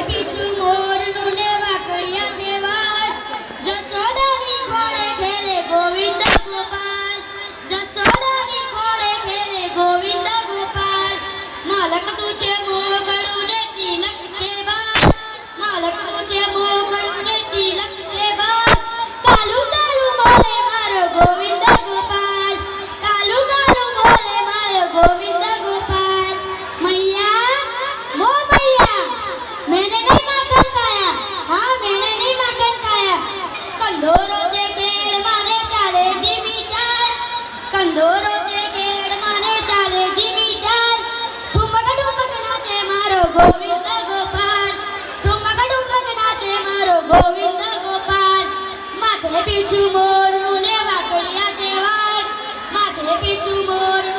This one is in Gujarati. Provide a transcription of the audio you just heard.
પીછું મોરનું ને વાકડિયા છે વાળ જશોદાની ખોળે ખેલે ગોવિંદ ગોપાલ જશોદાની ખોળે ખેલે ગોવિંદ ગોપાલ માલક તું છે મોગળું ને તિલક છે બાલ માલક તું છે મોગળું ને તિલક છે બાલ કાલુ કાલુ બોલે મારો ગોવિંદ ગોપાલ કાલુ કાલુ બોલે મારો ગોવિંદ ગોપાલ मैया वो मैया मैंने नहीं माखन खाया हाँ मैंने नहीं माखन खाया कंदोरो છે કેળ માને ચાલે ધીમી ચાલ કંદોરો છે કેળ માને ચાલે ધીમી ચાલ ઠુમક નાચે મારો ગોવિંદ ગોપાલ ઠુમક નાચે મારો ગોવિંદ ગોપાલ માથે પીછું મોરનું ને વાકડિયા છે વાળ માથે પીછું મોરનું